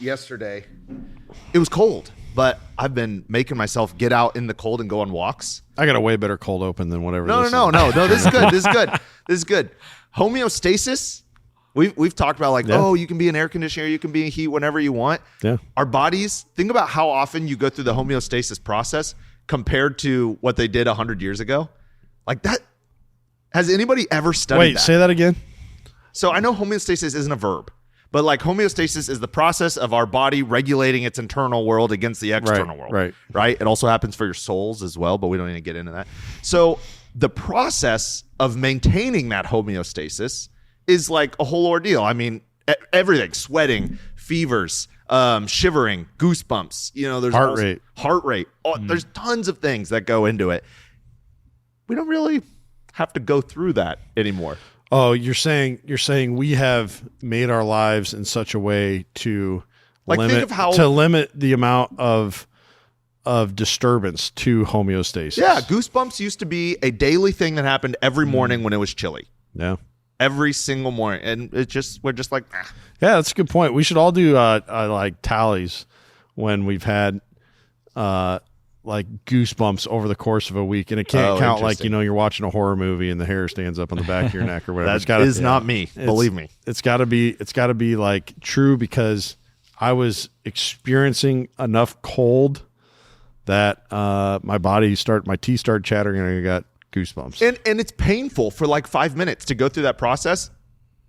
yesterday. It was cold, but I've been making myself get out in the cold and go on walks. I got a way better cold open than whatever. No. This is good. This is good. Homeostasis. We've talked about you can be an air conditioner, you can be in heat whenever you want. Yeah. Our bodies, think about how often you go through the homeostasis process compared to what they did 100 years ago. Like that. Has anybody ever studied that? Say that again. So I know homeostasis isn't a verb, but like homeostasis is the process of our body regulating its internal world against the external world. Right. It also happens for your souls as well, but we don't need to get into that. So the process of maintaining that homeostasis is like a whole ordeal. I mean, everything, sweating, fevers, shivering, goosebumps, there's heart rate. There's tons of things that go into it. We don't really have to go through that anymore. Oh, you're saying we have made our lives in such a way to limit the amount of disturbance to homeostasis. Yeah, goosebumps used to be a daily thing that happened every morning when it was chilly. Yeah. Every single morning, and we're just like, Yeah, that's a good point. We should all do like tallies when we've had like goosebumps over the course of a week, and it can't count like you're watching a horror movie and the hair stands up on the back of your neck or whatever. That is not me. Believe me, it's got to be like true, because I was experiencing enough cold that my teeth started chattering and I got goosebumps. And it's painful for like 5 minutes to go through that process,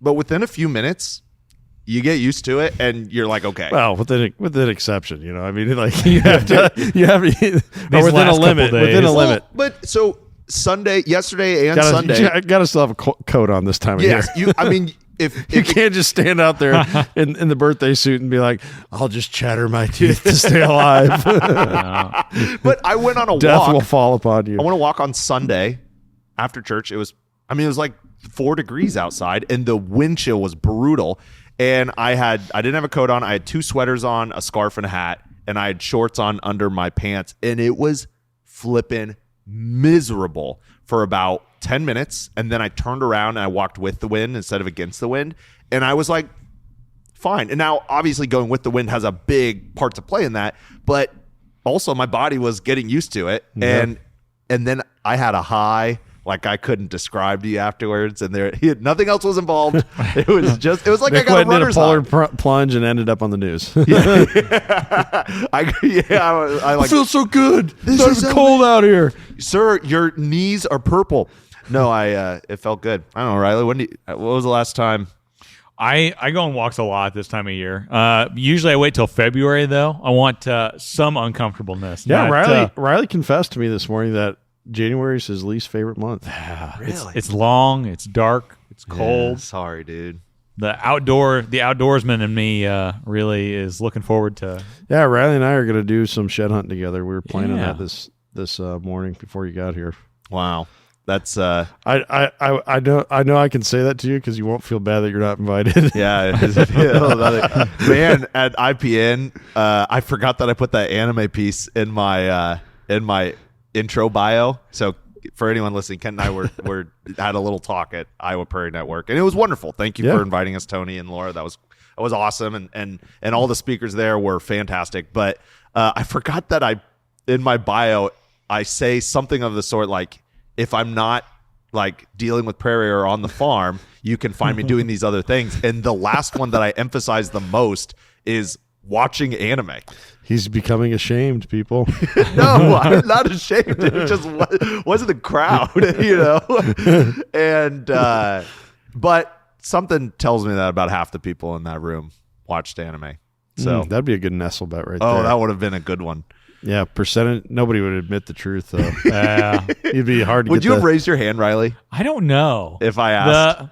but within a few minutes you get used to it and you're like, okay. Well, with an exception, I mean, like you have within a limit. But so yesterday and Sunday, you gotta still have a coat on this time of year. If you can't just stand out there in the birthday suit and be like, I'll just chatter my teeth to stay alive. But I went on a walk. Death will fall upon you. I went to walk on Sunday after church. It was like 4 degrees outside and the wind chill was brutal. And I didn't have a coat on. I had 2 sweaters on, a scarf and a hat, and I had shorts on under my pants. And it was flipping miserable for about 10 minutes. And then I turned around and I walked with the wind instead of against the wind. And I was like, fine. And now obviously going with the wind has a big part to play in that. But also my body was getting used to it. Yep. And then I had a high like I couldn't describe to you afterwards, and nothing else was involved. It was like Nick I got a runner's high. Plunge and ended up on the news. I feel so good. It's so cold out here, sir. Your knees are purple. No, it felt good. I don't know, Riley. What was the last time? I go on walks a lot this time of year. Usually I wait till February though. I want some uncomfortableness. Yeah, Riley confessed to me this morning that January is his least favorite month. Really? It's long, it's dark, it's cold. Yeah, sorry, dude. The outdoorsman in me really is looking forward to. Yeah, Riley and I are going to do some shed hunting together. We were planning that this morning before you got here. Wow, that's I know I can say that to you because you won't feel bad that you're not invited. Yeah, man. At IPN, I forgot that I put that anime piece in my intro bio. So for anyone listening, Ken and I were had a little talk at Iowa Prairie Network, and it was wonderful. Thank you for inviting us, Tony and Laura. That was awesome, and all the speakers there were fantastic. But I forgot that in my bio I say something of the sort like, if I'm not like dealing with Prairie or on the farm, you can find me doing these other things. And the last one that I emphasize the most is watching anime. He's becoming ashamed, people. No, I'm not ashamed. It just wasn't the crowd, And but something tells me that about half the people in that room watched anime. So that'd be a good nestle bet right there. there. Oh, that would have been a good one. Yeah, percentage. Nobody would admit the truth, though. It'd be hard to Would you have raised your hand, Riley? I don't know. If I asked.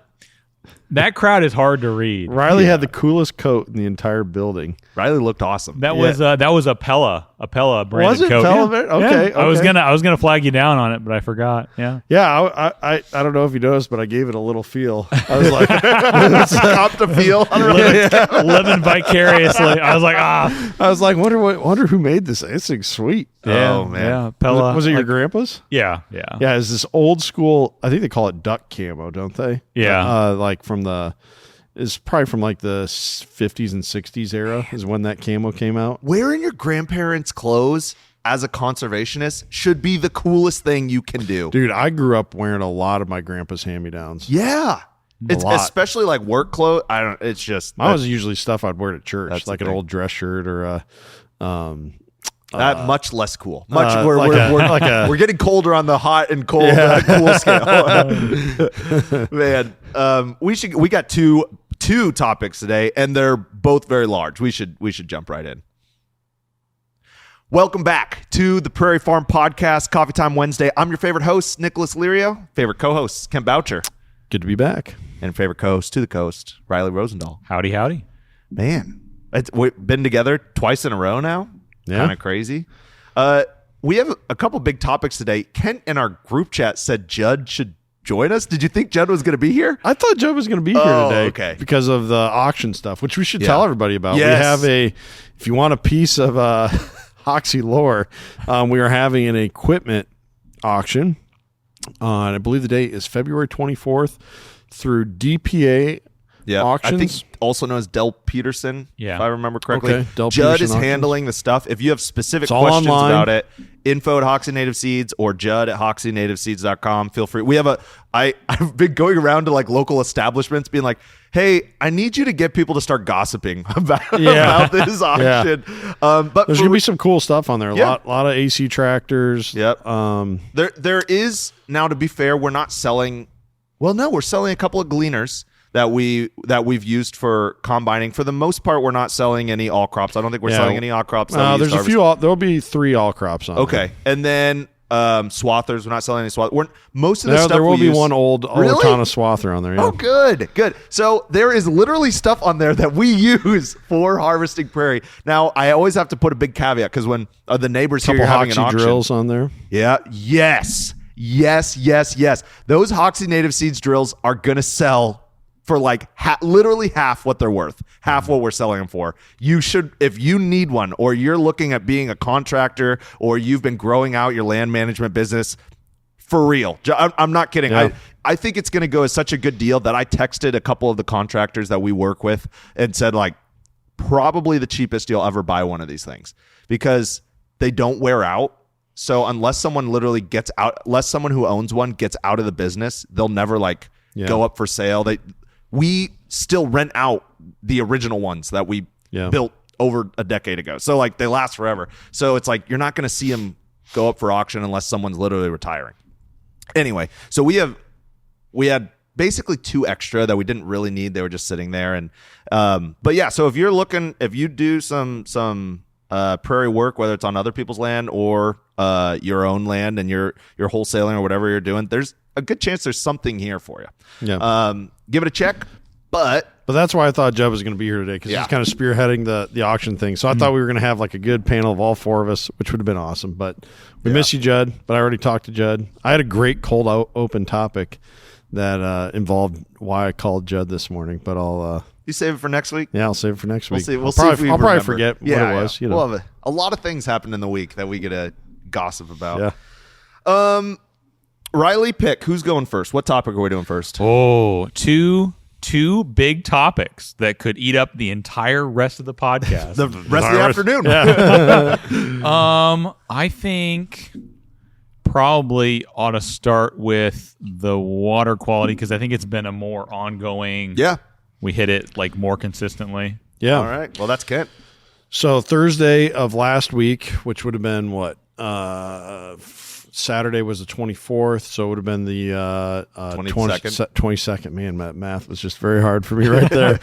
That crowd is hard to read. Riley had the coolest coat in the entire building. Riley looked awesome. That was a Pella branded was it coat. Pella? Okay, okay. I was gonna flag you down on it, but I forgot. Yeah. I don't know if you noticed, but I gave it a little feel. I was like, cop to feel, living vicariously. I was like, I was like, wonder who made this. This thing's sweet. Yeah, oh man, yeah. Pella. Was it your grandpa's? Yeah. It's this old school. I think they call it duck camo, don't they? Yeah. Like from the is probably from like the 50s and 60s era is when that camo came out. Wearing your grandparents' clothes as a conservationist should be the coolest thing you can do. Dude, I grew up wearing a lot of my grandpa's hand-me-downs. Yeah. It's especially like work clothes. It's just. Mine was usually stuff I'd wear to church, like an old dress shirt or much less cool. We're getting colder on the hot and cold cool scale. Man, we got two topics today, and they're both very large. We should jump right in. Welcome back to the Prairie Farm Podcast, Coffee Time Wednesday. I'm your favorite host, Nicholas Lirio. Favorite co-host, Ken Boucher. Good to be back. And favorite co-host to the coast, Riley Rosendahl. Howdy, howdy. Man, we've been together twice in a row now. Yeah. Kind of crazy. We have a couple big topics today. Kent in our group chat said Judd should join us. Did you think Judd was going to be here? I thought Judd was going to be here today. Okay. Because of the auction stuff, which we should tell everybody about. Yes. We have if you want a piece of Hoxie lore, we are having an equipment auction on, I believe the date is February 24th through DPA Auctions. I think also known as Del Peterson, if I remember correctly. Okay. Judd is handling the stuff. If you have specific questions about it, info at Hoxie Native Seeds or Judd at hoxienativeseeds.com. Feel free. We have I've been going around to like local establishments being like, hey, I need you to get people to start gossiping about this auction. But there's going to be some cool stuff on there. A lot of AC tractors. Yep. There is, now to be fair, we're not selling. Well, no, we're selling a couple of gleaners that we've used for combining. For the most part, we're not selling any all crops. I don't think we're selling any all crops. There's a few. There'll be 3 all crops on. Okay, there. And then swathers. We're not selling any swathers. Most of the stuff there will be use, one old Olatana swather on there. Yeah. Oh, good. So there is literally stuff on there that we use for harvesting prairie. Now, I always have to put a big caveat because when the neighbors here are having an auction, drills on there. Yeah. Yes. Those Hoxie Native Seeds drills are gonna sell for like literally half what they're worth, half what we're selling them for. You should, if you need one, or you're looking at being a contractor, or you've been growing out your land management business, for real. I'm not kidding. Yeah. I think it's going to go as such a good deal that I texted a couple of the contractors that we work with and said, like, probably the cheapest you'll ever buy one of these things because they don't wear out. So unless someone literally gets out, unless someone who owns one gets out of the business, they'll never go up for sale. We still rent out the original ones that we built over a decade ago. So like they last forever. So it's like you're not going to see them go up for auction unless someone's literally retiring. Anyway, so we had basically 2 extra that we didn't really need. They were just sitting there. And but yeah, so if you do some prairie work, whether it's on other people's land or your own land and you're wholesaling or whatever you're doing, there's a good chance there's something here for you. Yeah. Give it a check, but that's why I thought Judd was going to be here today because he's kind of spearheading the auction thing. So I thought we were going to have like a good panel of all 4 of us, which would have been awesome. But we miss you, Judd. But I already talked to Judd. I had a great cold open topic that involved why I called Judd this morning. But I'll you save it for next week. Yeah, I'll save it for next week. We'll see. I'll probably forget what it was. Yeah. We'll have a lot of things happen in the week that we get to gossip about. Yeah. Riley, pick. Who's going first? What topic are we doing first? Oh, two big topics that could eat up the entire rest of the podcast. the rest of the afternoon. Yeah. I think probably ought to start with the water quality because I think it's been a more ongoing. Yeah. We hit it like more consistently. Yeah. All right. Well, that's Kent. So Thursday of last week, which would have been what? Saturday was the 24th, so it would have been the 22nd. Man, math was just very hard for me right there.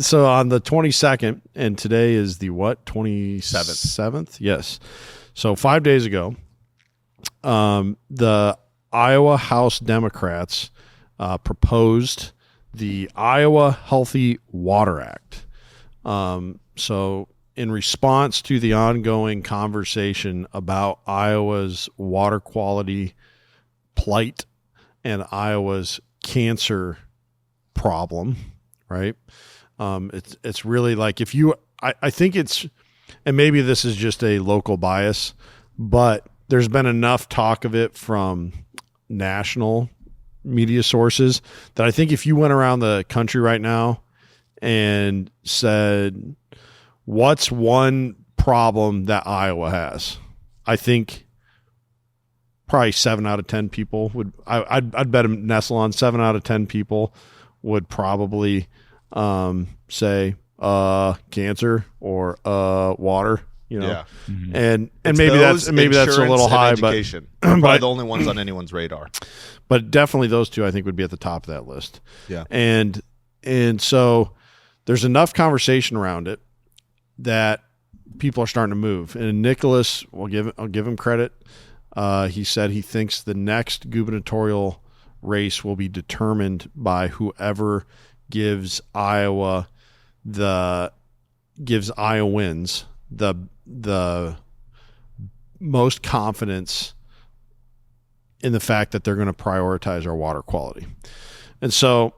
So on the 22nd, and today is the what? 27th? Yes. So 5 days ago, the Iowa House Democrats proposed the Iowa Healthy Water Act. So in response to the ongoing conversation about Iowa's water quality plight and Iowa's cancer problem, right? It's really like I think it's, and maybe this is just a local bias, but there's been enough talk of it from national media sources that I think if you went around the country right now and said, what's one problem that Iowa has? I think probably 7 out of 10 people would, I'd bet them nestle on 7 out of 10 people would probably say cancer or water. Yeah. And maybe that's a little high, but probably the only ones on anyone's radar. But definitely those two I think would be at the top of that list. Yeah. And so there's enough conversation around it that people are starting to move. And Nicholas, I'll give him credit. He said he thinks the next gubernatorial race will be determined by whoever gives Iowans the most confidence in the fact that they're going to prioritize our water quality. And so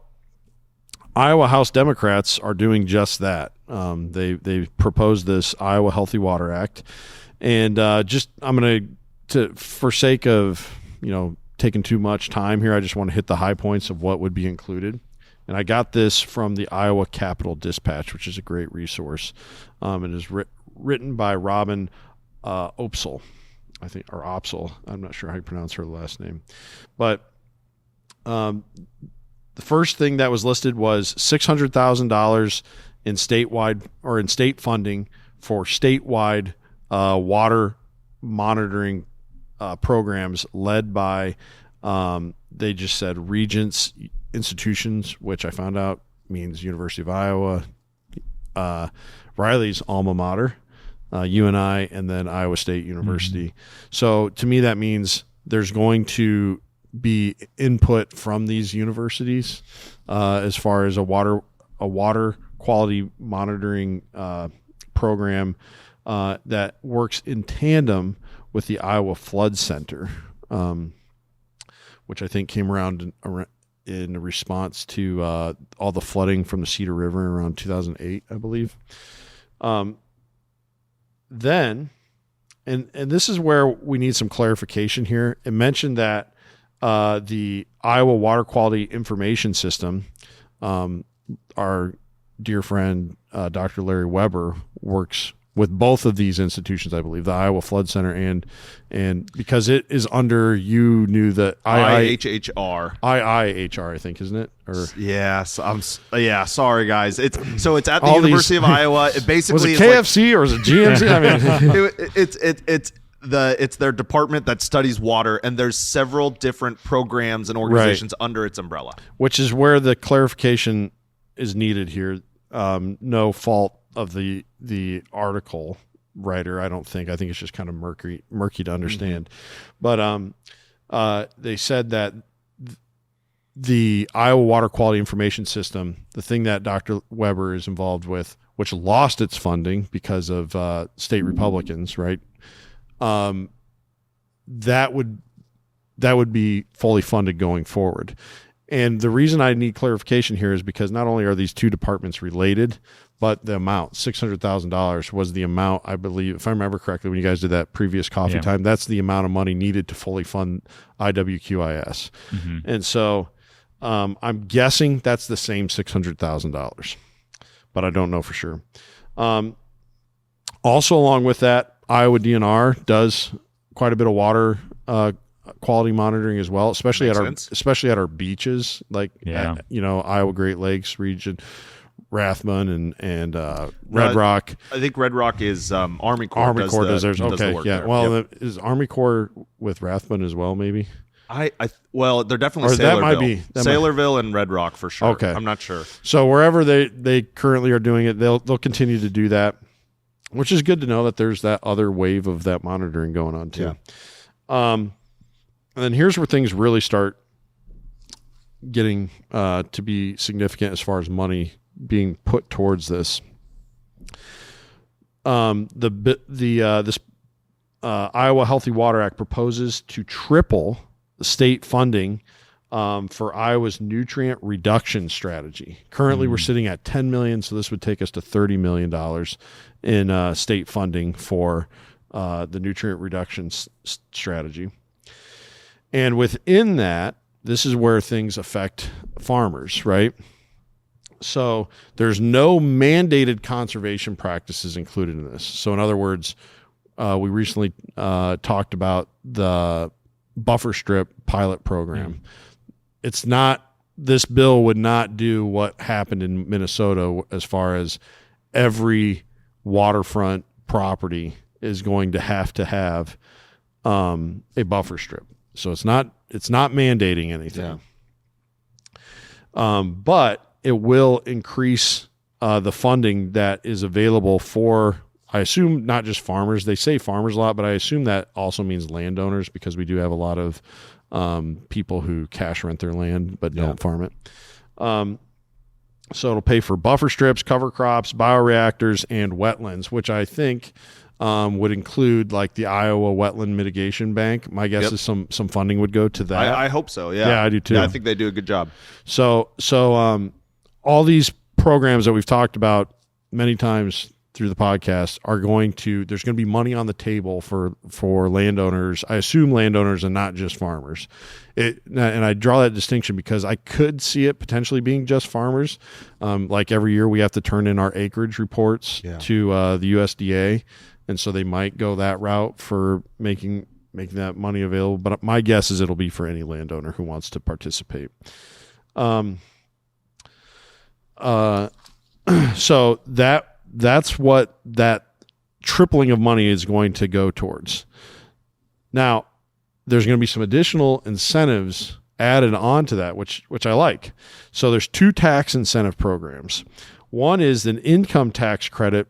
Iowa House Democrats are doing just that. They proposed this Iowa Healthy Water Act. And I'm going to, for sake of, taking too much time here, I just want to hit the high points of what would be included. And I got this from the Iowa Capitol Dispatch, which is a great resource. It is written by Robin Opsel, I think, or Opsel. I'm not sure how you pronounce her last name. But the first thing that was listed was $600,000 in statewide or in state funding for statewide water monitoring programs led by, they just said Regents institutions, which I found out means University of Iowa, Riley's alma mater, UNI, and then Iowa State University. So to me, that means there's going to be input from these universities as far as a water quality monitoring program that works in tandem with the Iowa Flood Center, which I think came around in response to all the flooding from the Cedar River around 2008, I believe. Then, and this is where we need some clarification here. It mentioned that the Iowa Water Quality Information System, our dear friend Dr. Larry Weber works with both of these institutions, I believe, the Iowa Flood Center and because it is under IHHR. IIHR, I think, isn't it? Or yes, sorry guys. It's at the University of Iowa. It basically was it KFC or was it GMC? I mean, it's their department that studies water, and there's several different programs and organizations under its umbrella. Which is where the clarification is needed here. No fault of the article writer, I don't think. I think it's just kind of murky to understand. But they said that the Iowa Water Quality Information System, the thing that Dr. Weber is involved with, which lost its funding because of state Republicans, right? That would be fully funded going forward. And the reason I need clarification here is because not only are these two departments related, but the amount, $600,000, was the amount, I believe, if I remember correctly, when you guys did that previous coffee time, that's the amount of money needed to fully fund IWQIS. And so I'm guessing that's the same $600,000, but I don't know for sure. Also, along with that, Iowa DNR does quite a bit of water quality monitoring as well, especially at our beaches, like Iowa Great Lakes region, Rathbun and Red Rock. I think Red Rock is Army Corps. Army Corps does theirs. Does the work there. Well, is Army Corps with Rathbun as well? Maybe. Well, they're definitely Saylorville. Saylorville and Red Rock for sure. Okay, I'm not sure. So wherever they currently are doing it, they'll continue to do that, which is good to know that there's that other wave of that monitoring going on too. Yeah. And then here's where things really start getting to be significant as far as money being put towards this. This Iowa Healthy Water Act proposes to triple the state funding for Iowa's nutrient reduction strategy. Currently, we're sitting at $10 million, so this would take us to $30 million in state funding for the nutrient reduction strategy. And within that, this is where things affect farmers, right? So there's no mandated conservation practices included in this. So in other words, we recently talked about the buffer strip pilot program. It's not, this bill would not do what happened in Minnesota as far as every waterfront property is going to have a buffer strip. So it's not mandating anything. But it will increase the funding that is available for, I assume, not just farmers. They say farmers a lot, but I assume that also means landowners, because we do have a lot of people who cash rent their land but don't farm it. So it'll pay for buffer strips, cover crops, bioreactors, and wetlands, which I think would include like the Iowa Wetland Mitigation Bank. My guess is some funding would go to that. I hope so. Yeah. Yeah, I do too. Yeah, I think they do a good job. So all these programs that we've talked about many times through the podcast are there's going to be money on the table for landowners. I assume landowners and not just farmers. And I draw that distinction because I could see it potentially being just farmers. Like every year we have to turn in our acreage reports to the USDA. And so they might go that route for making that money available. But my guess is it'll be for any landowner who wants to participate. So that's what that tripling of money is going to go towards. Now, there's going to be some additional incentives added on to that, which I like. So there's 2 tax incentive programs. One is an income tax credit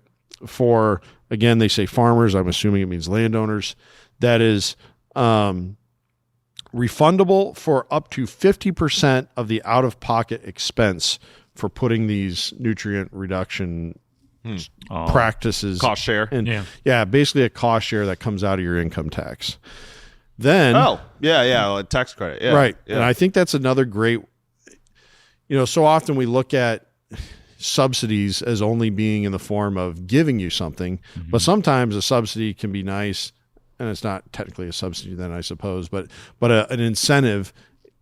for, again, they say farmers. I'm assuming it means landowners. That is refundable for up to 50% of the out-of-pocket expense for putting these nutrient reduction practices. Cost share. And basically a cost share that comes out of your income tax. Then a tax credit. Yeah. Right. Yeah. And I think that's another great, so often we look at subsidies as only being in the form of giving you something, but sometimes a subsidy can be nice, and it's not technically a subsidy then, I suppose, but an incentive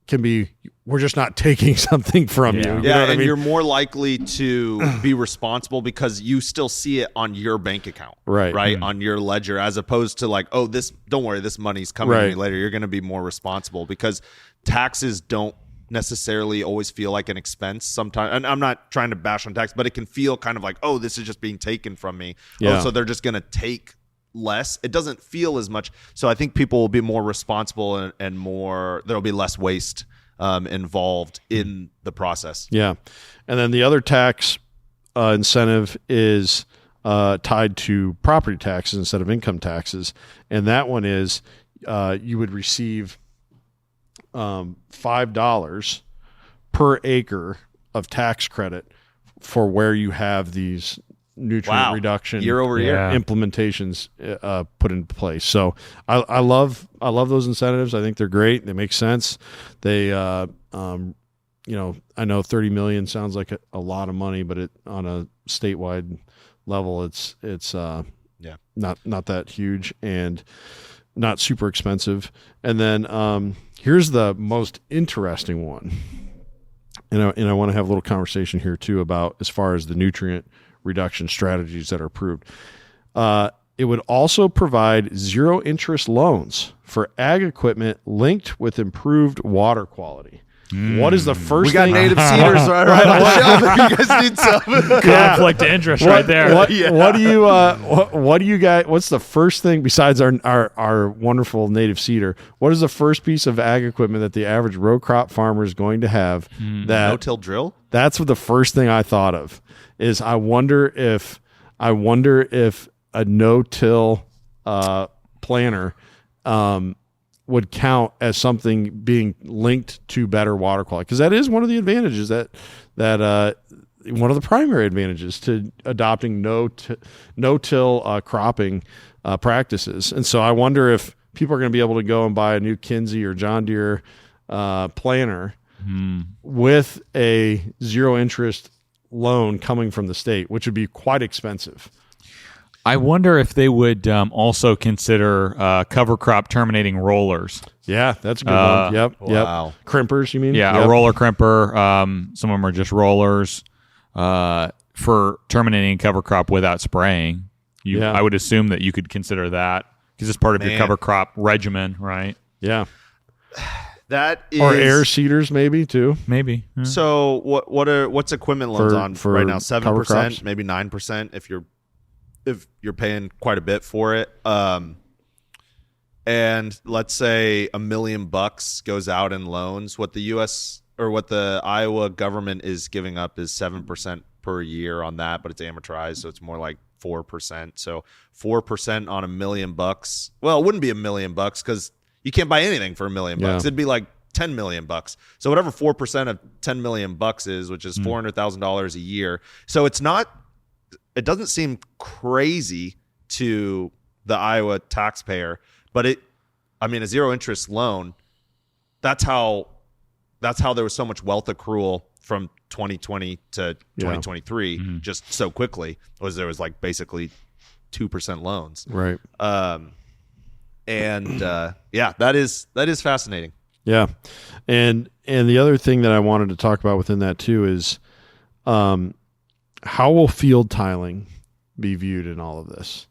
can be, we're just not taking something from you. You know what I mean? You're more likely to be responsible because you still see it on your bank account, right? On your ledger, as opposed to like, oh, don't worry, this money's coming to me later. You're going to be more responsible because taxes don't necessarily always feel like an expense sometimes. And I'm not trying to bash on tax, but it can feel kind of like, oh, this is just being taken from me. Oh, so they're just going to take less. It doesn't feel as much. So I think people will be more responsible and more, there'll be less waste involved in the process. Yeah. And then the other tax incentive is tied to property taxes instead of income taxes. And that one is you would receive $5 per acre of tax credit for where you have these nutrient reduction year over year implementations put into place. So I love those incentives. I think they're great. They make sense. They I know 30 million sounds like a lot of money, but on a statewide level, it's not that huge and not super expensive. And then here's the most interesting one. And I want to have a little conversation here too about as far as the nutrient reduction strategies that are approved. It would also provide zero interest loans for ag equipment linked with improved water quality. What is the first thing? We got native cedars right on the shelf. You guys need some conflict of interest right there. What do you guys? What's the first thing besides our wonderful native cedar? What is the first piece of ag equipment that the average row crop farmer is going to have? That no-till drill. That's what the first thing I thought of is. I wonder if a no-till planter would count as something being linked to better water quality, because that is one of the advantages that one of the primary advantages to adopting no-till cropping practices. And so I wonder if people are going to be able to go and buy a new Kinsey or John Deere planter with a zero interest loan coming from the state, which would be quite expensive. I wonder if they would also consider cover crop terminating rollers. Yeah, that's a good one. Yep. Wow. Yep. Crimpers, you mean? Yeah, yep. A roller crimper. Some of them are just rollers for terminating cover crop without spraying. I would assume that you could consider that because it's part of your cover crop regimen, right? Yeah. That is, or air seeders, maybe too. Maybe. Yeah. So what's equipment loans on for right now? 7%, cover maybe 9% if you're paying quite a bit for it. And let's say $1 million goes out in loans. What the U.S. or what the Iowa government is giving up is 7% per year on that, but it's amortized, so it's more like 4%. So 4% on $1 million. Well, it wouldn't be $1 million because you can't buy anything for $1 million. It'd be like $10 million. So whatever 4% of $10 million is, which is $400,000 a year. So it's not. It doesn't seem crazy to the Iowa taxpayer, but a zero interest loan. That's how there was so much wealth accrual from 2020 to 2023 just so quickly. There was like basically 2% loans. Right. That is fascinating. Yeah. And the other thing that I wanted to talk about within that too is how will field tiling be viewed in all of this?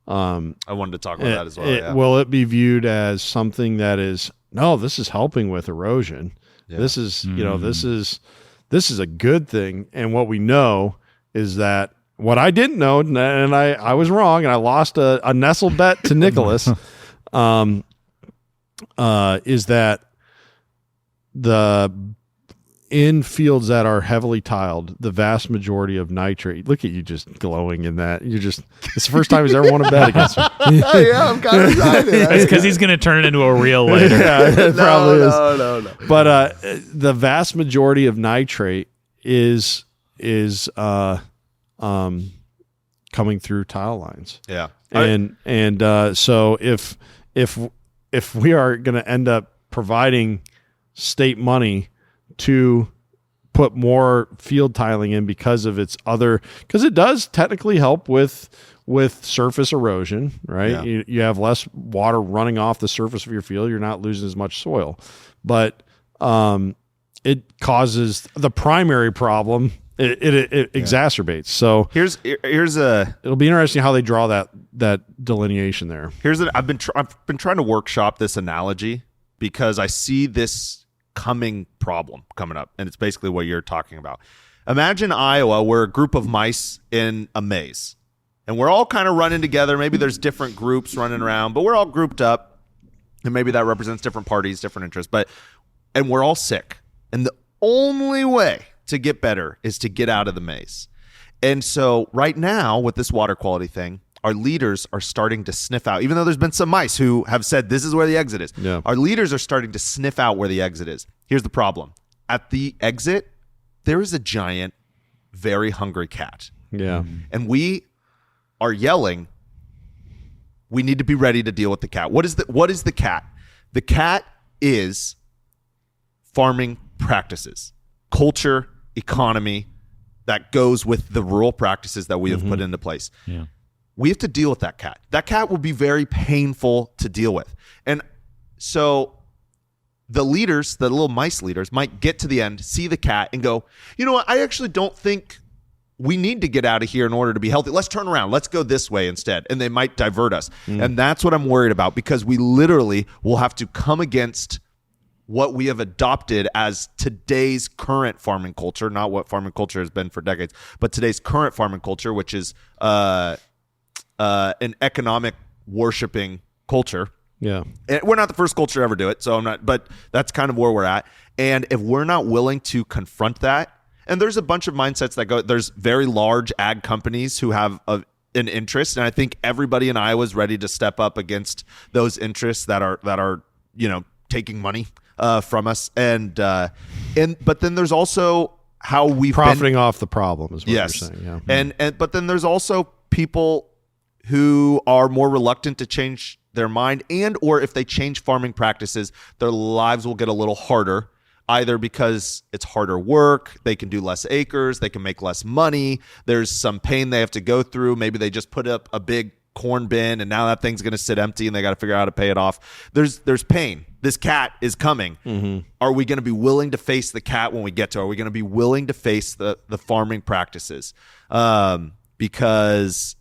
I wanted to talk about that as well. Will it be viewed as something that is, no, this is helping with erosion. Yeah. This is, this is a good thing. And what we know is that what I didn't know, and I was wrong, and I lost a nestle bet to Nicholas, is that in fields that are heavily tiled, the vast majority of nitrate. Look at you just glowing in that. It's the first time he's ever won a bet against me. Yeah, I'm kind of excited. It's because he's going to turn it into a reel later. Yeah, it probably is. No. But the vast majority of nitrate is coming through tile lines. Yeah, and so if we are going to end up providing state money to put more field tiling in because of because it does technically help with surface erosion, right? Yeah. You have less water running off the surface of your field. You're not losing as much soil, but it causes the primary problem. It exacerbates. So it'll be interesting how they draw that delineation there. I've been trying to workshop this analogy because I see this problem coming up, and it's basically what you're talking about. Imagine Iowa, we're a group of mice in a maze, and we're all kind of running together. Maybe there's different groups running around, but we're all grouped up, and maybe that represents different parties, different interests, and we're all sick, and the only way to get better is to get out of the maze. And so right now with this water quality thing, our leaders are starting to sniff out, even though there's been some mice who have said this is where the exit is. Yeah. Our leaders are starting to sniff out where the exit is. Here's the problem. At the exit, there is a giant, very hungry cat. Yeah. And we are yelling, we need to be ready to deal with the cat. What is the cat? The cat is farming practices, culture, economy that goes with the rural practices that we have put into place. Yeah. We have to deal with that cat. That cat will be very painful to deal with. And so the leaders, the little mice leaders, might get to the end, see the cat, and go, you know what? I actually don't think we need to get out of here in order to be healthy. Let's turn around. Let's go this way instead. And they might divert us. And that's what I'm worried about, because we literally will have to come against what we have adopted as today's current farming culture, not what farming culture has been for decades, but today's current farming culture, which is an economic worshiping culture. Yeah. And we're not the first culture to ever do it, so I'm not, but that's kind of where we're at. And if we're not willing to confront that, and there's a bunch of mindsets that go, there's very large ag companies who have an interest, and I think everybody in Iowa is ready to step up against those interests that are taking money from us, but then there's also how we've profiting off the problem is what yes. you're saying. Yeah. And but then there's also people who are more reluctant to change their mind, and or if they change farming practices, their lives will get a little harder. either because it's harder work, they can do less acres, they can make less money, there's some pain they have to go through. Maybe they just put up a big corn bin and now that thing's going to sit empty and they got to figure out how to pay it off. There's pain. This cat is coming. Mm-hmm. Are we going to be willing to face the cat when we get to it? Are we going to be willing to face the farming practices? Because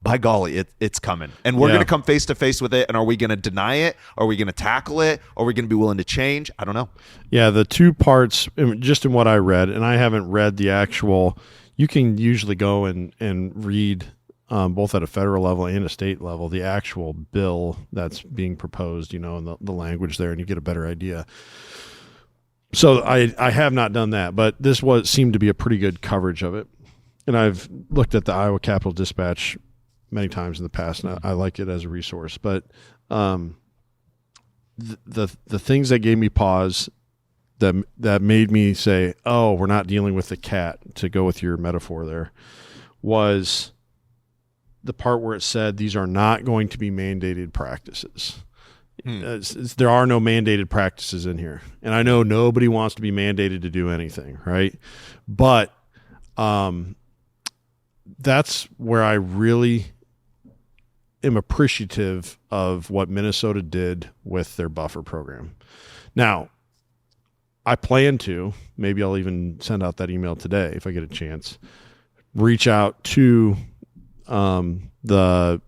by golly, it's coming. And we're going to come face to face with it. And are we going to deny it? Are we going to tackle it? Are we going to be willing to change? I don't know. Yeah, the two parts, just in what I read, and I haven't read the actual, you can usually go and read both at a federal level and a state level, the actual bill that's being proposed, and the language there, and you get a better idea. So I have not done that, but this seemed to be a pretty good coverage of it. And I've looked at the Iowa Capitol Dispatch many times in the past, and I like it as a resource. But the things that gave me pause, that made me say, oh, we're not dealing with the cat, to go with your metaphor there, was the part where it said these are not going to be mandated practices. There are no mandated practices in here. And I know nobody wants to be mandated to do anything, right? But that's where I really am appreciative of what Minnesota did with their buffer program. Now, I plan to, maybe I'll even send out that email today if I get a chance, reach out to the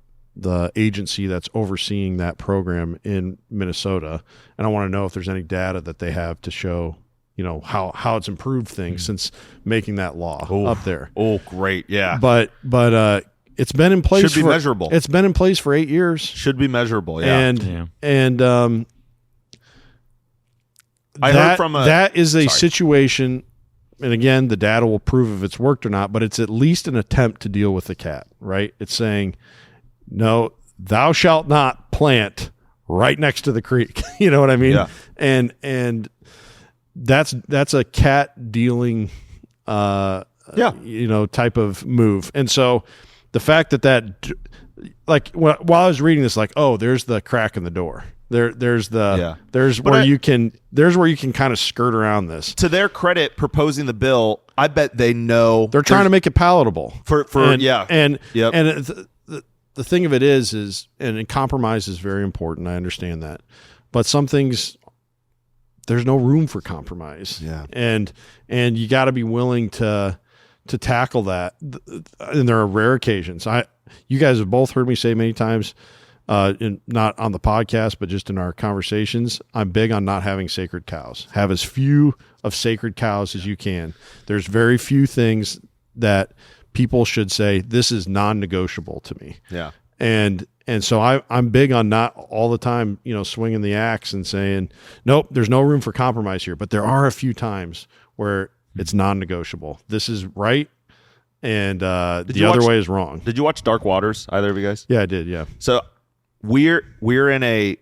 agency that's overseeing that program in Minnesota, and I want to know if there's any data that they have to show, how it's improved things since making that law up there. Oh, great, yeah. But it's been in place. Should be measurable. It's been in place for 8 years. Should be measurable, yeah. I heard from that is a situation. And again, the data will prove if it's worked or not, but it's at least an attempt to deal with the cat, right? It's saying, no, thou shalt not plant right next to the creek. You know what I mean? Yeah. And that's a cat dealing, type of move. And so the fact that while I was reading this, there's the crack in the door. There's where you can kind of skirt around this. To their credit, proposing the bill, I bet they know they're trying to make it palatable and the thing of it is compromise is very important. I understand that, but some things there's no room for compromise. Yeah, and you got to be willing to tackle that. And there are rare occasions. You guys have both heard me say many times. Not on the podcast, but just in our conversations, I'm big on not having sacred cows. Have as few of sacred cows as you can. There's very few things that people should say, this is non-negotiable to me. Yeah. And so I'm big on not all the time, swinging the axe and saying, nope, there's no room for compromise here. But there are a few times where it's non-negotiable. This is right. And the other way is wrong. Did you watch Dark Waters, either of you guys? Yeah, I did. Yeah. So we're in a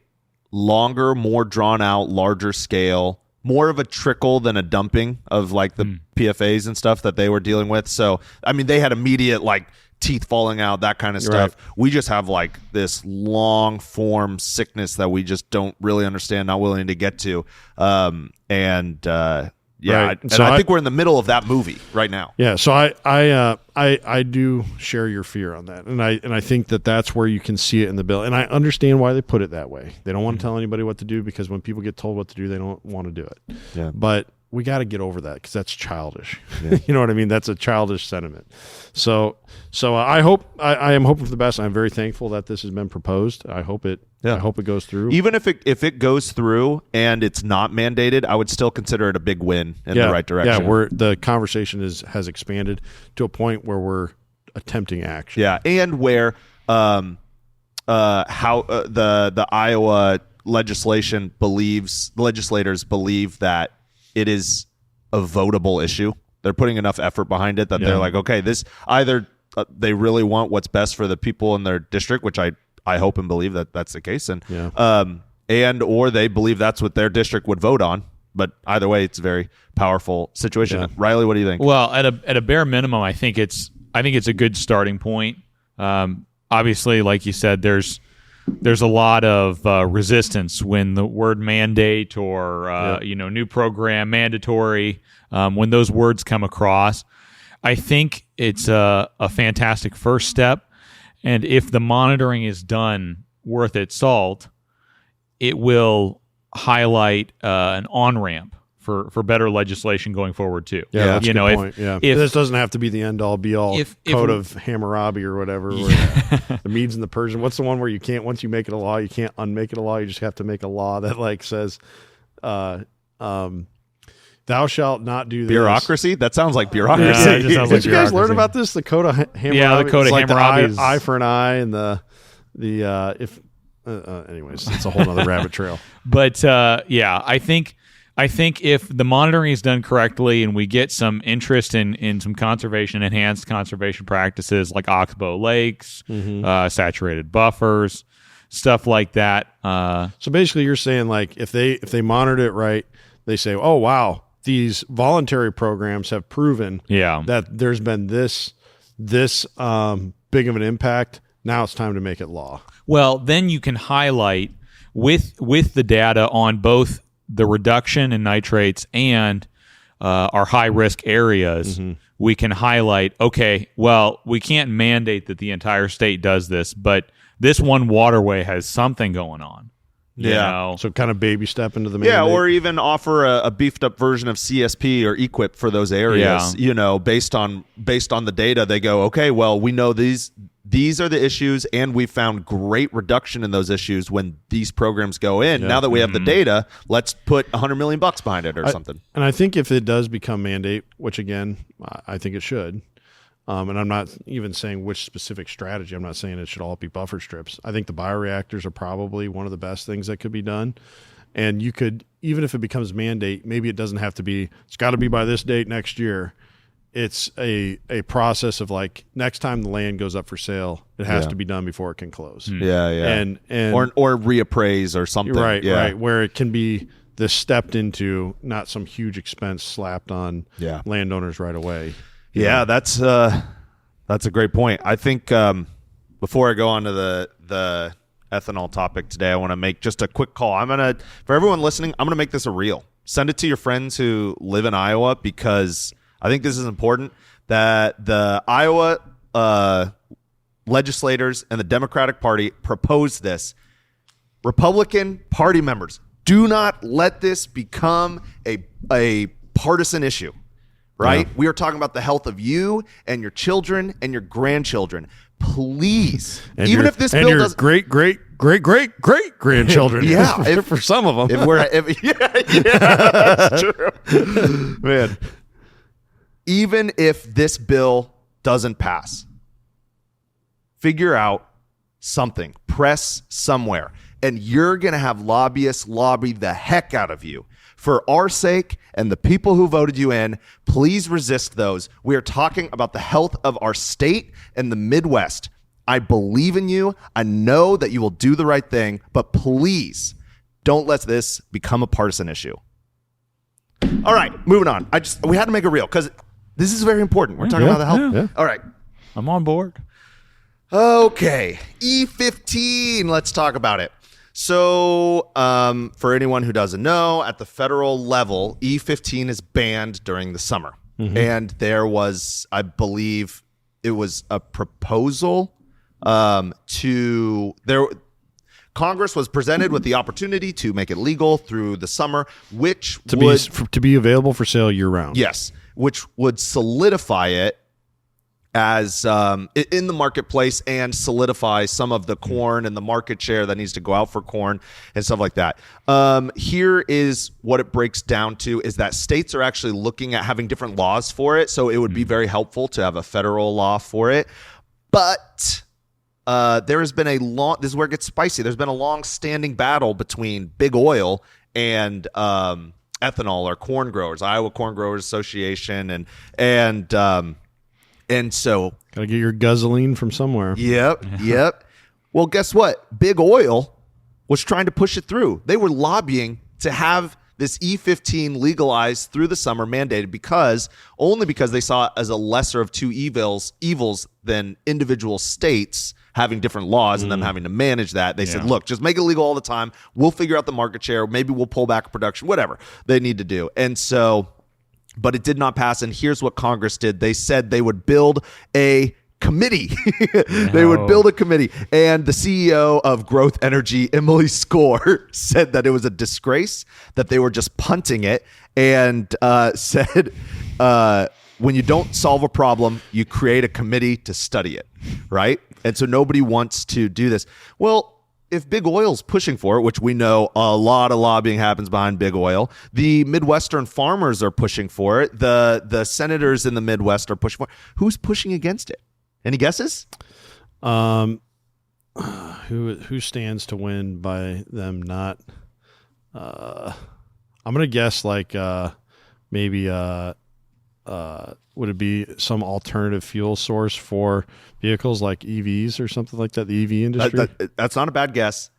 longer, more drawn out, larger scale, more of a trickle than a dumping of the PFAs and stuff that they were dealing with. So, I mean, they had immediate teeth falling out, that kind of stuff. Right. We just have this long form sickness that we just don't really understand, not willing to get to. Yeah, right. So I think we're in the middle of that movie right now. Yeah, so I do share your fear on that, and I think that's where you can see it in the bill, and I understand why they put it that way. They don't want to tell anybody what to do because when people get told what to do, they don't want to do it. Yeah, but we got to get over that because that's childish. Yeah. You know what I mean? That's a childish sentiment. So I am hoping for the best. I'm very thankful that this has been proposed. I hope it goes through. Even if it goes through and it's not mandated, I would still consider it a big win in the right direction. Yeah, the conversation has expanded to a point where we're attempting action. Yeah, and where the Iowa legislators believe that it is a votable issue. They're putting enough effort behind it that they're like, okay, this either they really want what's best for the people in their district, which I hope and believe that that's the case, and or they believe that's what their district would vote on. But either way, it's a very powerful situation. Yeah. Riley, what do you think? Well, at a bare minimum, I think it's a good starting point. Obviously, like you said, there's there's a lot of resistance when the word mandate or new program, mandatory, when those words come across. I think it's a fantastic first step, and if the monitoring is done worth its salt, it will highlight an on-ramp for better legislation going forward too. Yeah, that's a good point. Yeah, if this doesn't have to be the end-all, be-all code of Hammurabi or whatever. Where the Medes and the Persians. What's the one where you can't, once you make it a law, you can't unmake it a law. You just have to make a law that like says, thou shalt not do this. Bureaucracy? That sounds like bureaucracy. Yeah, it just sounds like Did you guys learn about this? The code of Hammurabi. Yeah, the code of Hammurabi is eye for an eye, and anyways, it's a whole other rabbit trail. But I think if the monitoring is done correctly and we get some interest in some enhanced conservation practices like oxbow lakes, saturated buffers, stuff like that. So basically you're saying like if they monitor it right, they say, oh, wow, these voluntary programs have proven that there's been this big of an impact. Now it's time to make it law. Well, then you can highlight with the data on both the reduction in nitrates and our high-risk areas, we can highlight, okay, well, we can't mandate that the entire state does this, but this one waterway has something going on. You know? So kind of baby step into the mandate. Yeah, or even offer a beefed-up version of CSP or EQIP for those areas. Yeah. Based on the data, they go, okay, well, we know these are the issues, and we found great reduction in those issues when these programs go in. Yeah. Now that we have the data, let's put $100 million behind it or something. And I think if it does become mandate, which again, I think it should, and I'm not even saying which specific strategy. I'm not saying it should all be buffer strips. I think the bioreactors are probably one of the best things that could be done. And you could, even if it becomes mandate, maybe it doesn't have to be, it's got to be by this date next year. It's a process of like next time the land goes up for sale, it has to be done before it can close. Yeah, yeah. And or reappraise or something. Right. Where it can be this stepped into, not some huge expense slapped on landowners right away. Yeah, that's a great point. I think before I go on to the ethanol topic today, I want to make just a quick call. For everyone listening, I'm gonna make this a reel. Send it to your friends who live in Iowa, because I think this is important, that the Iowa legislators and the Democratic Party proposed this. Republican Party members, do not let this become a partisan issue, right? Yeah. We are talking about the health of you and your children and your grandchildren. Please, and even if this bill does great grandchildren, for some of them, that's true, man. Even if this bill doesn't pass, figure out something, press somewhere, and you're going to have lobbyists lobby the heck out of you. For our sake and the people who voted you in, please resist those. We are talking about the health of our state and the Midwest. I believe in you. I know that you will do the right thing, but please don't let this become a partisan issue. All right, moving on. We had to make it real because this is very important. We're talking about the health. Yeah. All right. I'm on board. Okay. E15. Let's talk about it. So for anyone who doesn't know, at the federal level, E15 is banned during the summer. Mm-hmm. And there was, I believe, it was a proposal Congress was presented with the opportunity to make it legal through the summer, which to be available for sale year round. Yes, which would solidify it as in the marketplace and solidify some of the corn and the market share that needs to go out for corn and stuff like that. Here is what it breaks down to, is that states are actually looking at having different laws for it. So it would be very helpful to have a federal law for it. But there has been this is where it gets spicy. There's been a long-standing battle between big oil and ethanol, or corn growers, Iowa Corn Growers Association, and so gotta get your gasoline from somewhere. Yep. Well, guess what? Big oil was trying to push it through. They were lobbying to have this E15 legalized through the summer, mandated, because they saw it as a lesser of two evils than individual states having different laws and them having to manage that. They said, look, just make it legal all the time. We'll figure out the market share. Maybe we'll pull back production, whatever they need to do. And so, but it did not pass. And here's what Congress did. They said they would build a committee. They would build a committee. And the CEO of Growth Energy, Emily Score, said that it was a disgrace, that they were just punting it, and said, when you don't solve a problem, you create a committee to study it, right? And so nobody wants to do this. Well, if big oil's pushing for it, which we know a lot of lobbying happens behind big oil, the Midwestern farmers are pushing for it. The senators in the Midwest are pushing for it. Who's pushing against it? Any guesses? Who stands to win by them not? I'm gonna guess like maybe would it be some alternative fuel source for vehicles like EVs or something like that? The EV industry. That's not a bad guess.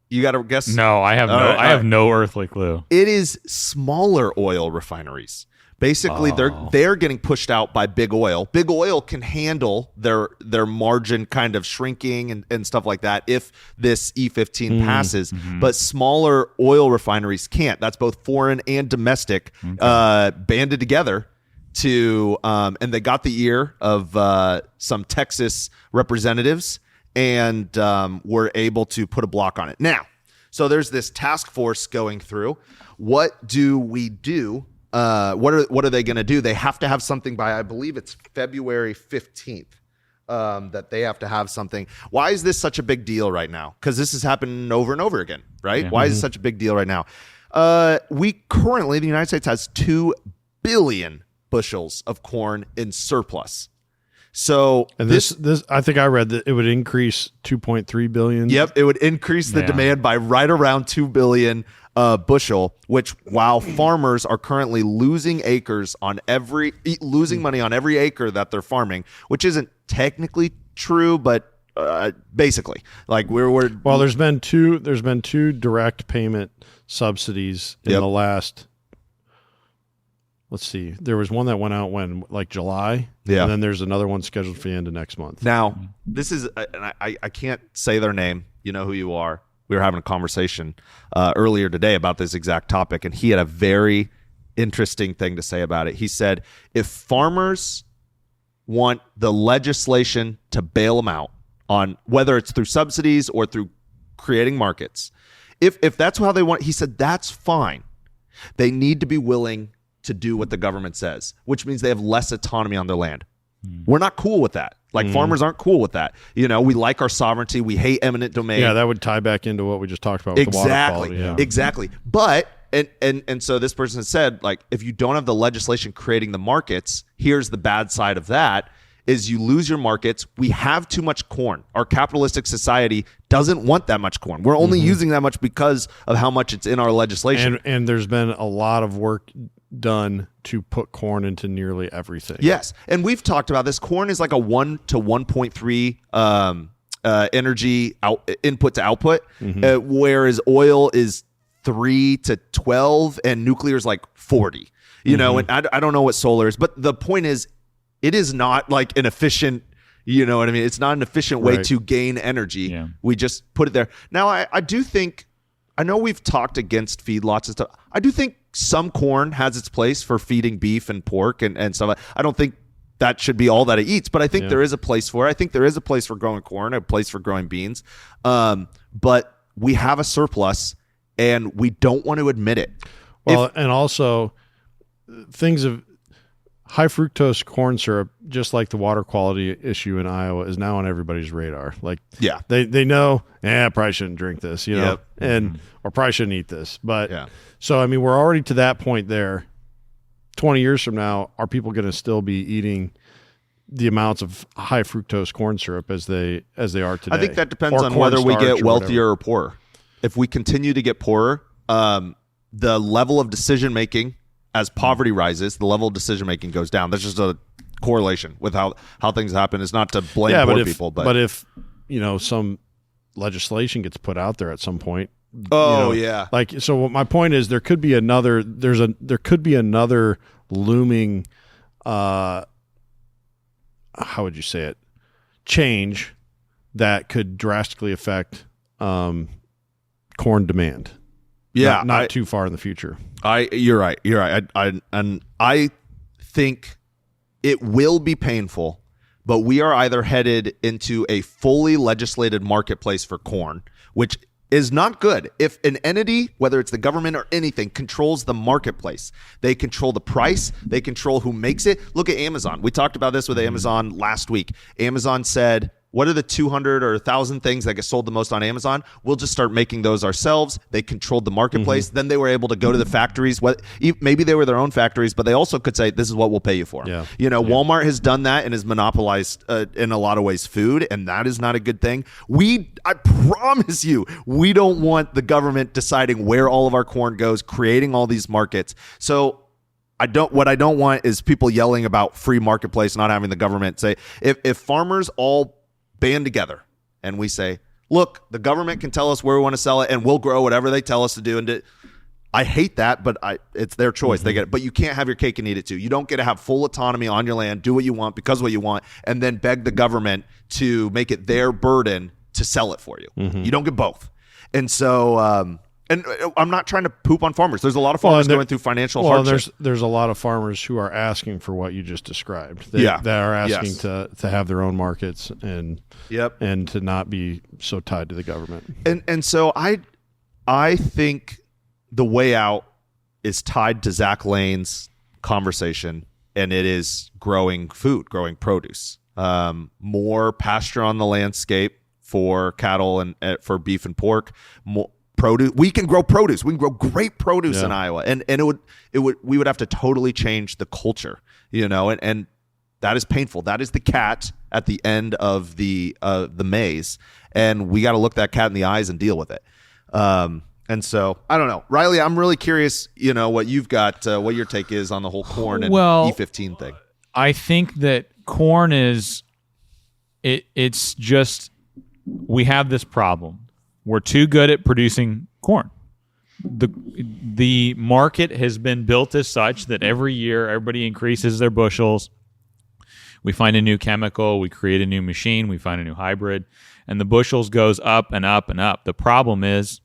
You got to guess. No, I have no earthly clue. It is smaller oil refineries. Basically, they're getting pushed out by big oil. Big oil can handle their margin kind of shrinking and stuff like that if this E15 passes. But smaller oil refineries can't. That's both foreign and domestic banded together to and they got the ear of some Texas representatives and were able to put a block on it. Now, so there's this task force going through. What do we do? What are they going to do? They have to have something by, I believe it's February 15th, that they have to have something. Why is this such a big deal right now? Because this has happened over and over again, right? Why is it such a big deal right now? We currently, the United States has 2 billion bushels of corn in surplus. So and this I think I read that it would increase 2.3 billion. Yep, it would increase the demand by right around 2 billion bushel, which while farmers are currently losing money on every acre that they're farming, which isn't technically true, but basically, like well, there's been two direct payment subsidies in the last. Let's see. There was one that went out like July, and then there's another one scheduled for the end of next month. Now, this is, and I can't say their name. You know who you are. We were having a conversation earlier today about this exact topic, and he had a very interesting thing to say about it. He said, if farmers want the legislation to bail them out on whether it's through subsidies or through creating markets, if that's how they want, he said, that's fine. They need to be willing to do what the government says, which means they have less autonomy on their land. We're not cool with that. Like farmers aren't cool with that. You know, we like our sovereignty. We hate eminent domain. Yeah, that would tie back into what we just talked about with the water quality. Yeah. Exactly. But and so this person has said, like, if you don't have the legislation creating the markets, here's the bad side of that is you lose your markets. We have too much corn. Our capitalistic society doesn't want that much corn. We're only using that much because of how much it's in our legislation. And there's been a lot of work done to put corn into nearly everything. Yes, and we've talked about this. Corn is like a 1 to 1.3 energy input to output, whereas oil is 3 to 12, and nuclear is like 40. You know, and I don't know what solar is, but the point is, it is not like an efficient. You know what I mean? It's not an efficient way to gain energy. Yeah. We just put it there. Now, I do think. I know we've talked against feedlots and stuff. I do think some corn has its place for feeding beef and pork and stuff. I don't think that should be all that it eats, but I think there is a place for it. I think there is a place for growing corn, a place for growing beans. But we have a surplus, and we don't want to admit it. Well, and also things of high fructose corn syrup, just like the water quality issue in Iowa, is now on everybody's radar. Like, they know, I probably shouldn't drink this, you know, and or probably shouldn't eat this. But so, I mean, we're already to that point there. 20 years from now, are people going to still be eating the amounts of high fructose corn syrup as they are today? I think that depends on whether we get wealthier or poorer. If we continue to get poorer, the level of decision making as poverty rises, the level of decision making goes down. That's just a correlation with how things happen. It's not to blame poor people, but if some legislation gets put out there at some point. Like, so my point is, there could be another looming how would you say it, change that could drastically affect corn demand. Yeah, not too far in the future. You're right. I think it will be painful, but we are either headed into a fully legislated marketplace for corn, which is not good. If an entity, whether it's the government or anything, controls the marketplace, they control the price, they control who makes it. Look at Amazon. We talked about this with Amazon last week. Amazon said, what are the 200 or 1,000 things that get sold the most on Amazon? We'll just start making those ourselves. They controlled the marketplace. Then they were able to go to the factories. Maybe they were their own factories, but they also could say, this is what we'll pay you for. Yeah. Walmart has done that and has monopolized, in a lot of ways, food, and that is not a good thing. I promise you, we don't want the government deciding where all of our corn goes, creating all these markets. So what I don't want is people yelling about free marketplace, not having the government say, if farmers all band together and we say, look, the government can tell us where we want to sell it and we'll grow whatever they tell us to do. I hate that, but it's their choice. They get it. But you can't have your cake and eat it too. You don't get to have full autonomy on your land, do what you want because of what you want, and then beg the government to make it their burden to sell it for you. You don't get both. And so, and I'm not trying to poop on farmers. There's a lot of farmers going through financial hardship. There's a lot of farmers who are asking for what you just described. They are asking to have their own markets and to not be so tied to the government. And so I think the way out is tied to Zach Lane's conversation, and it is growing food, growing produce, more pasture on the landscape for cattle and for beef and pork. More produce. We can grow produce. We can grow great produce in Iowa, and we would have to totally change the culture, and that is painful. That is the cat at the end of the maze, and we got to look that cat in the eyes and deal with it. And so I don't know, Riley. I'm really curious, what you've got, what your take is on the whole corn and E15 thing. I think that corn is it's just we have this problem. We're too good at producing corn. The market has been built as such that every year everybody increases their bushels. We find a new chemical, we create a new machine, we find a new hybrid, and the bushels goes up and up and up. The problem is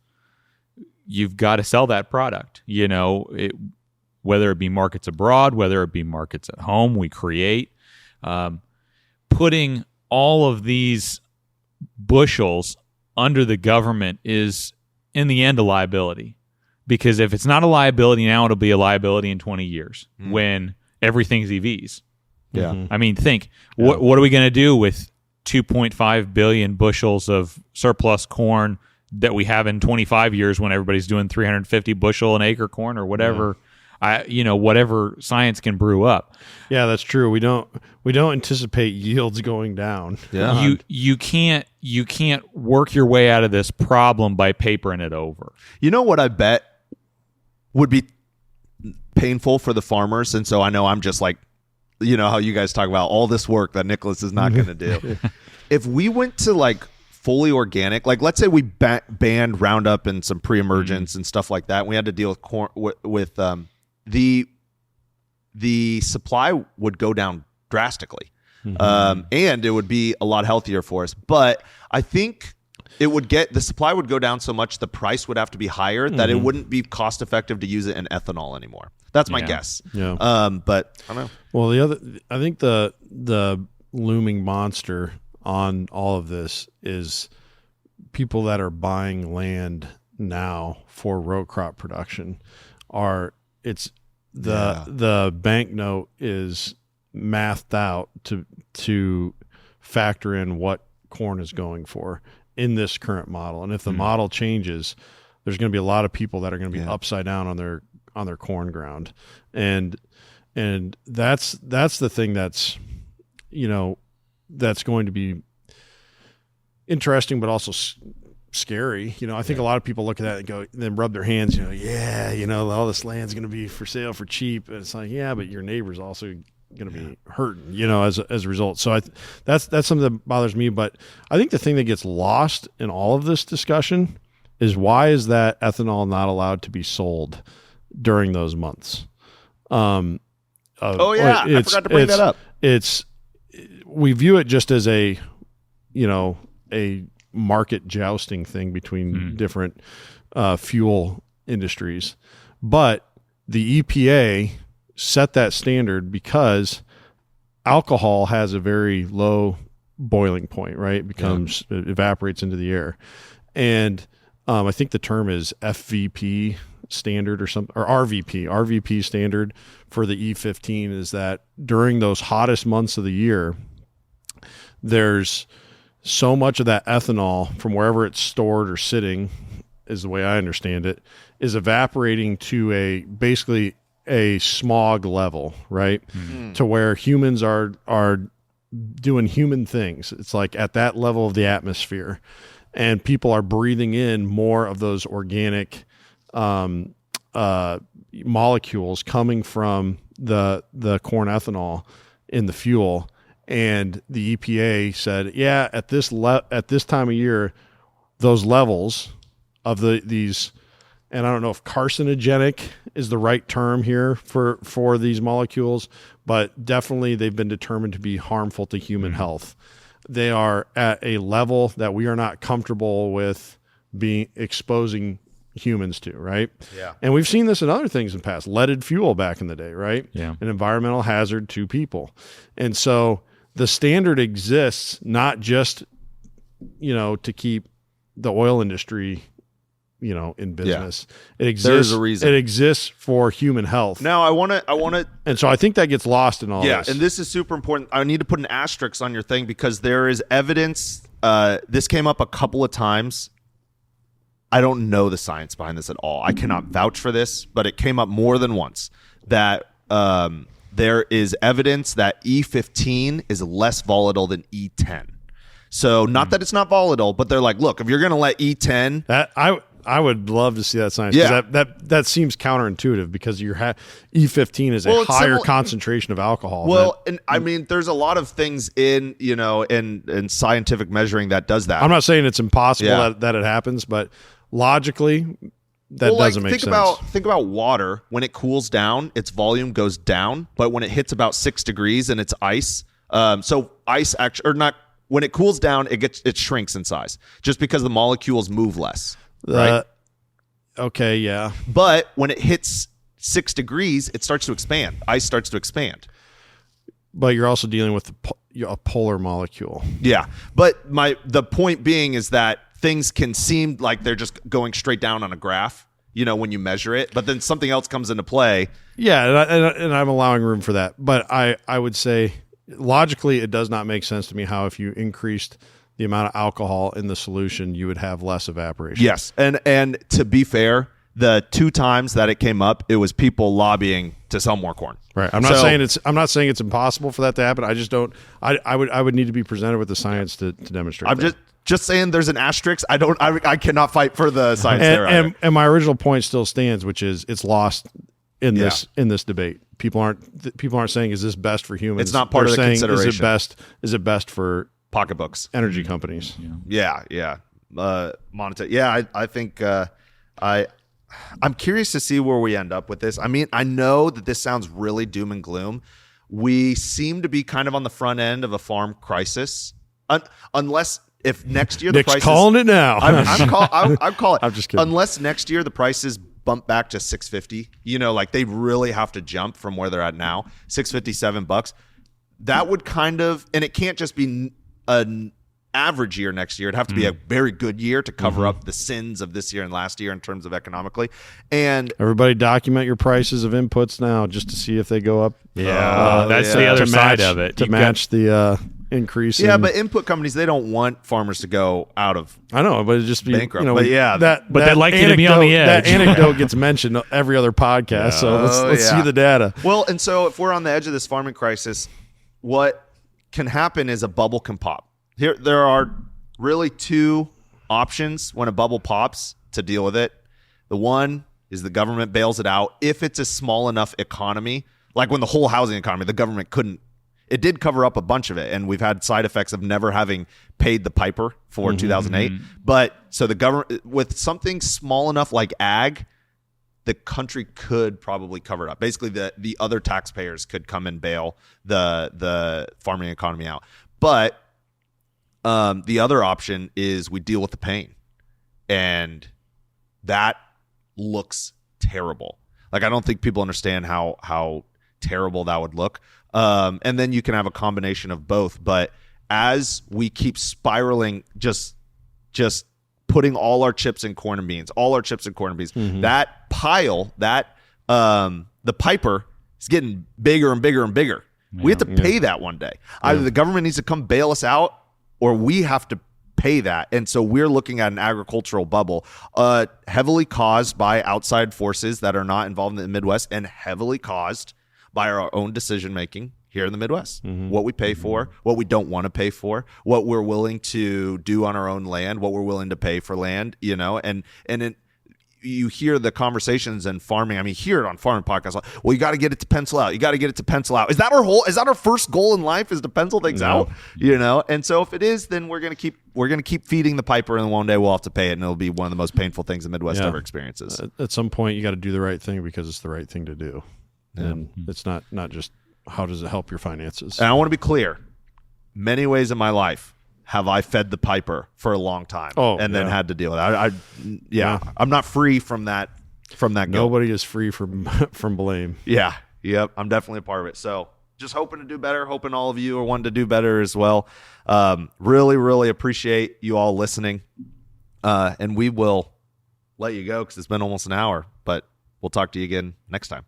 you've got to sell that product. Whether it be markets abroad, whether it be markets at home, we create. Putting all of these bushels under the government is, in the end, a liability. Because if it's not a liability now, it'll be a liability in 20 years when everything's EVs. Yeah. I mean, think, what are we going to do with 2.5 billion bushels of surplus corn that we have in 25 years when everybody's doing 350 bushel an acre corn or whatever? Whatever science can brew up. Yeah, that's true. We don't anticipate yields going down. Yeah. You can't work your way out of this problem by papering it over. You know what I bet would be painful for the farmers, and so I know I'm just like, how you guys talk about all this work that Nicholas is not going to do. If we went to like fully organic, like let's say we banned Roundup and some pre-emergence and stuff like that, and we had to deal with corn with the supply would go down drastically, and it would be a lot healthier for us. But I think the supply would go down so much the price would have to be higher that it wouldn't be cost effective to use it in ethanol anymore. That's my guess. Yeah. But I don't know. Well, I think the looming monster on all of this is people that are buying land now for row crop production the banknote is mathed out to factor in what corn is going for in this current model. And if the model changes, there's going to be a lot of people that are going to be upside down on their corn ground. And that's the thing that's going to be interesting, but also scary. I think a lot of people look at that and go, then rub their hands, all this land's going to be for sale for cheap. And it's like, yeah, but your neighbor's also going to be hurting, as a result. So that's something that bothers me. But I think the thing that gets lost in all of this discussion is why is that ethanol not allowed to be sold during those months? I forgot to bring that up. We view it just as a, a market jousting thing between different fuel industries. But the EPA set that standard because alcohol has a very low boiling point, right? It it evaporates into the air. And I think the term is FVP standard or something, or RVP standard for the E15 is that during those hottest months of the year, there's so much of that ethanol from wherever it's stored or sitting, is the way I understand it, is evaporating to basically a smog level, right? To where humans are doing human things. It's like at that level of the atmosphere, and people are breathing in more of those organic molecules coming from the corn ethanol in the fuel. And the EPA said, yeah, at this time of year, those levels of these, and I don't know if carcinogenic is the right term here for these molecules, but definitely they've been determined to be harmful to human health. They are at a level that we are not comfortable with exposing humans to, right? Yeah. And we've seen this in other things in the past. Leaded fuel back in the day, right? Yeah. An environmental hazard to people. And so the standard exists not just, to keep the oil industry, in business. It exists. There's a reason. It exists for human health. Now I want to. And so I think that gets lost in all this. Yeah, and this is super important. I need to put an asterisk on your thing because there is evidence. This came up a couple of times. I don't know the science behind this at all. I cannot vouch for this, but it came up more than once that there is evidence that E15 is less volatile than E10. So not that it's not volatile, but they're like, look, if you're going to let E10... I would love to see that science. Yeah. That seems counterintuitive because E15 is a higher concentration of alcohol. Well, and I mean, there's a lot of things in scientific measuring that does that. I'm not saying it's impossible that it happens, but logically, that doesn't make sense. Think about water. When it cools down, its volume goes down, but when it hits about 6 degrees and it's ice, so ice actually, or not, when it cools down, it shrinks in size just because the molecules move less. Right. Okay. Yeah. But when it hits 6 degrees, it starts to expand. Ice starts to expand. But you're also dealing with a polar molecule. Yeah. But the point being is that things can seem like they're just going straight down on a graph, when you measure it. But then something else comes into play. Yeah, and I'm allowing room for that. But I would say logically, it does not make sense to me how if you increased the amount of alcohol in the solution, you would have less evaporation. Yes, and to be fair, the 2 times that it came up, it was people lobbying to sell more corn. Right. I'm not saying it's impossible for that to happen. I just don't. I would need to be presented with the science to demonstrate. I'm just saying there's an asterisk. I cannot fight for the science there. And my original point still stands, which is it's lost in this debate. People aren't saying is this best for humans. It's not part of the consideration. Is it best for pocketbooks, energy companies? Yeah. Monetary. Yeah, I think I'm curious to see where we end up with this. I mean, I know that this sounds really doom and gloom. We seem to be kind of on the front end of a farm crisis, unless if next year the Nick's prices, calling it now. I'm calling it. I'm just kidding. Unless next year the prices bump back to $6.50, like they really have to jump from where they're at now, $6.57. That would kind of, and it can't just be an average year next year. It'd have to be a very good year to cover up the sins of this year and last year in terms of economically. And everybody document your prices of inputs now just to see if they go up. Yeah, that's the other side of it. To match the increase. Yeah, but input companies, they don't want farmers to go out of. I know, but it just be bankrupt. But they'd like you to be on the edge. That anecdote gets mentioned every other podcast. So let's see the data. Well, and so if we're on the edge of this farming crisis, what can happen is a bubble can pop. There are really 2 options when a bubble pops to deal with it. The one is the government bails it out. If it's a small enough economy, like when the whole housing economy, the government couldn't. It did cover up a bunch of it, and we've had side effects of never having paid the piper for 2008. But so the government, with something small enough like ag, the country could probably cover it up. Basically, the other taxpayers could come and bail the farming economy out. But The other option is we deal with the pain, and that looks terrible. Like, I don't think people understand how terrible that would look. And then you can have a combination of both. But as we keep spiraling, just putting all our chips in corn and beans, that pile, the piper is getting bigger and bigger and bigger. Yeah, we have to pay that one day. Either the government needs to come bail us out, or we have to pay that. And so we're looking at an agricultural bubble, heavily caused by outside forces that are not involved in the Midwest, and heavily caused by our own decision making here in the Midwest. What we pay for, what we don't want to pay for, what we're willing to do on our own land, what we're willing to pay for land, and you hear the conversations in farming. I mean, hear it on farming podcasts. Like, well, you got to get it to pencil out. You got to get it to pencil out. Is that our first goal in life, is to pencil things out? And so if it is, then we're going to keep feeding the piper, and one day we'll have to pay it, and it'll be one of the most painful things the Midwest ever experiences. At some point, you got to do the right thing because it's the right thing to do. And it's not just how does it help your finances. And I want to be clear. Many ways in my life have I fed the piper for a long time then had to deal with it. I'm not free from that. Nobody is free from blame. Yeah. Yep. I'm definitely a part of it. So just hoping to do better, hoping all of you are wanting to do better as well. Really, really appreciate you all listening. And we will let you go because it's been almost an hour, but we'll talk to you again next time.